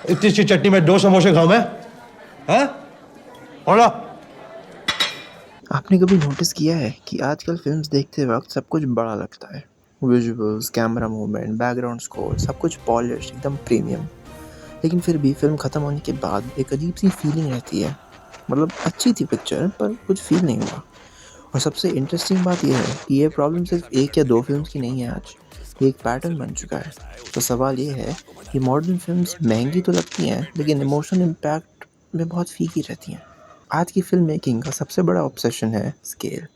इतनी अच्छी चटनी में 2 समोसे खाऊं मैं? हैं? बोला। आपने कभी नोटिस किया है कि आजकल फिल्म्स देखते वक्त सब कुछ बड़ा लगता है? Visuals, camera movement, background score, सब कुछ पॉलिश, एकदम प्रीमियम। लेकिन फिर भी फिल्म ख़त्म होने के बाद एक अजीब सी फीलिंग रहती है। मतलब अच्छी थी पिक्चर पर कुछ फील नहीं हुआ। और सबसे इंटरेस्टिंग बात यह है कि ये प्रॉब्लम सिर्फ एक या दो फिल्म्स की नहीं है आज, ये एक पैटर्न बन चुका है। तो सवाल ये है कि मॉडर्न फिल्म्स महंगी तो लगती हैं लेकिन इमोशनल इम्पैक्ट में बहुत फीकी रहती हैं। आज की फिल्म मेकिंग का सबसे बड़ा ऑब्सेशन है स्केल।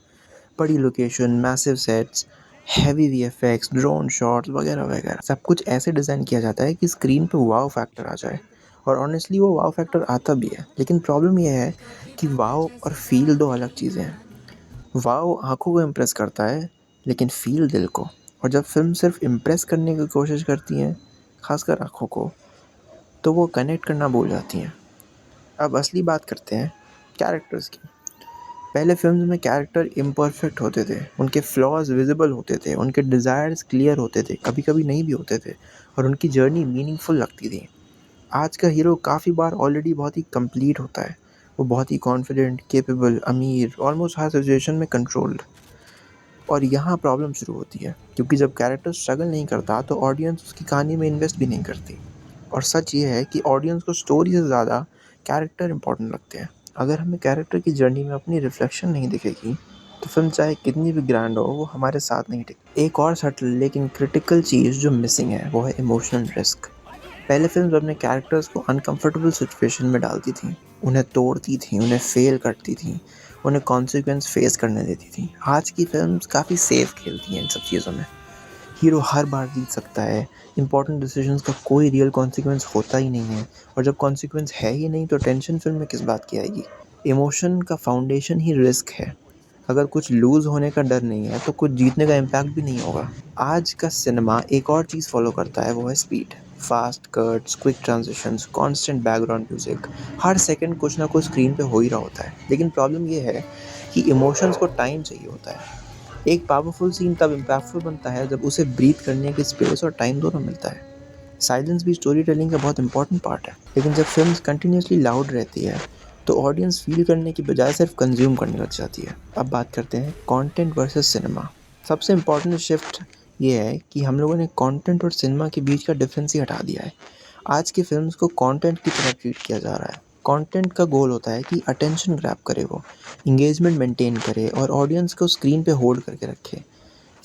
बड़ी location, massive sets, heavy VFX, drone shots वगैरह वगैरह सब कुछ ऐसे डिज़ाइन किया जाता है कि स्क्रीन पे वाव फैक्टर आ जाए। और ऑनेस्टली वो वाव फैक्टर आता भी है, लेकिन प्रॉब्लम ये है कि वाव और फील दो अलग चीज़ें हैं। वाव आँखों को इम्प्रेस करता है, लेकिन फ़ील दिल को। और जब फ़िल्म सिर्फ इम्प्रेस करने की कोशिश करती हैं, ख़ासकर आँखों को, तो वो कनेक्ट करना भूल जाती हैं। अब असली बात करते हैं कैरेक्टर्स की। पहले फ़िल्म्स में कैरेक्टर इम्परफेक्ट होते थे, उनके फ्लॉज़ विज़िबल होते थे, उनके डिज़ायर्स क्लियर होते थे, कभी-कभी नहीं भी होते थे, और उनकी जर्नी मीनिंगफुल लगती थी। आज का हीरो काफ़ी बार ऑलरेडी बहुत ही कंप्लीट होता है। वो बहुत ही कॉन्फिडेंट, कैपेबल, अमीर, ऑलमोस्ट हर सिचुएशन में कंट्रोल्ड। और यहाँ प्रॉब्लम शुरू होती है, क्योंकि जब कैरेक्टर स्ट्रगल नहीं करता तो ऑडियंस उसकी कहानी में इन्वेस्ट भी नहीं करती। और सच ये है कि ऑडियंस को स्टोरी से ज़्यादा कैरेक्टर इंपॉर्टेंट लगते हैं। अगर हमें कैरेक्टर की जर्नी में अपनी रिफ्लेक्शन नहीं दिखेगी तो फिल्म चाहे कितनी भी ग्रैंड हो वो हमारे साथ नहीं टिकती। एक और सटल लेकिन क्रिटिकल चीज़ जो मिसिंग है वो है इमोशनल रिस्क। पहले फिल्म अपने कैरेक्टर्स को अनकंफर्टेबल सिचुएशन में डालती थी, उन्हें तोड़ती थी, उन्हें फेल करती थी, उन्हें कॉन्सिक्वेंस फेस करने देती थी। आज की फिल्म्स काफ़ी सेफ खेलती हैं इन सब चीज़ों में। हीरो हर बार जीत सकता है, इंपॉर्टेंट डिसीजंस का कोई रियल कॉन्सिक्वेंस होता ही नहीं है, और जब कॉन्सिक्वेंस है ही नहीं तो टेंशन फिल्म में किस बात की आएगी। इमोशन का फाउंडेशन ही रिस्क है। अगर कुछ लूज़ होने का डर नहीं है तो कुछ जीतने का इम्पैक्ट भी नहीं होगा। आज का सिनेमा एक और चीज़ फॉलो करता है, वो है speed. Fast cuts, quick transitions, constant background music, हर सेकंड कुछ ना कुछ स्क्रीन पे हो ही रहा होता है। लेकिन प्रॉब्लम ये है कि इमोशंस को टाइम चाहिए होता है। एक पावरफुल सीन तब इम्पैक्टफुल बनता है जब उसे ब्रीथ करने की स्पेस और टाइम दोनों मिलता है। साइलेंस भी स्टोरी टेलिंग का बहुत इंपॉर्टेंट पार्ट है, लेकिन जब फिल्म कंटिन्यूसली लाउड रहती है तो ऑडियंस फील करने की बजाय सिर्फ कंज्यूम करने लग जाती है। अब बात करते हैं कंटेंट वर्सेस सिनेमा। सबसे इम्पॉर्टेंट शिफ्ट ये है कि हम लोगों ने कंटेंट और सिनेमा के बीच का डिफरेंस ही हटा दिया है। आज की फिल्म्स को कंटेंट की तरह ट्रीट किया जा रहा है। कंटेंट का गोल होता है कि अटेंशन ग्रैब करे, वो इंगेजमेंट मेंटेन करे और ऑडियंस को स्क्रीन पे होल्ड करके रखे।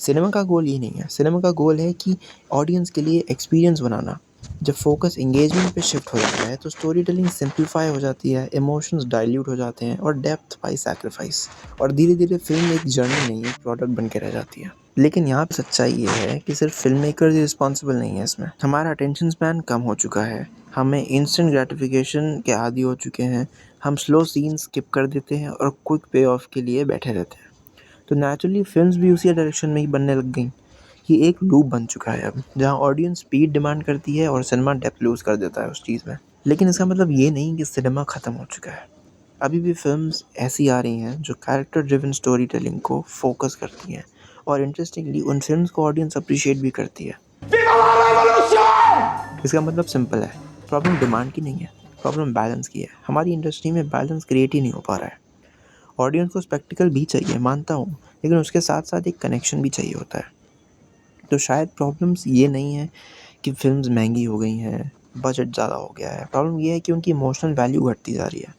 सिनेमा का गोल ये नहीं है, सिनेमा का गोल है कि ऑडियंस के लिए एक्सपीरियंस बनाना। जब फोकस एंगेजमेंट पे शिफ्ट हो जाता है तो स्टोरी टेलिंग सिंप्लीफाई हो जाती है, इमोशंस डाइल्यूट हो जाते हैं और डेप्थ बाई सैक्रिफाइस। और धीरे धीरे फिल्म एक जर्नी नहीं, एक प्रोडक्ट बन के रह जाती है। लेकिन यहाँ पे सच्चाई ये है कि सिर्फ फिल्म मेकर ही रिस्पॉन्सिबल नहीं है इसमें। हमारा अटेंशन स्पैन कम हो चुका है, हमें इंस्टेंट ग्रेटिफिकेशन के आदी हो चुके हैं, हम स्लो सीन स्किप कर देते हैं और क्विक पे ऑफ के लिए बैठे रहते हैं। तो नेचुरली फिल्म्स भी उसी डायरेक्शन में ही बनने लग गई। ये एक लूप बन चुका है अब, जहाँ ऑडियंस स्पीड डिमांड करती है और सिनेमा डेप्थ लूज़ कर देता है उस चीज़ में। लेकिन इसका मतलब ये नहीं कि सिनेमा ख़त्म हो चुका है। अभी भी फिल्म्स ऐसी आ रही हैं जो कैरेक्टर ड्रिवन स्टोरी टेलिंग को फोकस करती हैं, और इंटरेस्टिंगली उन फिल्म्स को ऑडियंस अप्रिशिएट भी करती है। इसका मतलब सिंपल है, प्रॉब्लम डिमांड की नहीं है, प्रॉब्लम बैलेंस की है। हमारी इंडस्ट्री में बैलेंस क्रिएट ही नहीं हो पा रहा है। ऑडियंस को स्पेक्टिकल भी चाहिए, मानता हूँ, लेकिन उसके साथ साथ एक कनेक्शन भी चाहिए होता है। तो शायद प्रॉब्लम्स ये नहीं है कि फ़िल्म्स महंगी हो गई हैं, बजट ज़्यादा हो गया है। प्रॉब्लम ये है कि उनकी इमोशनल वैल्यू घटती जा रही है।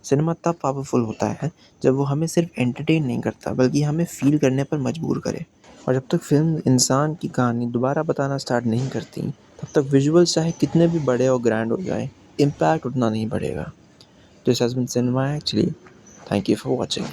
सिनेमा तब पावरफुल होता है जब वो हमें सिर्फ एंटरटेन नहीं करता, बल्कि हमें फ़ील करने पर मजबूर करे। और जब तक फ़िल्म इंसान की कहानी दोबारा बताना स्टार्ट नहीं करती, तब तक विजुअल्स चाहे कितने भी बड़े और ग्रैंड हो जाएँ, इम्पैक्ट उतना नहीं बढ़ेगा। This has been cinema actually. Thank you for watching.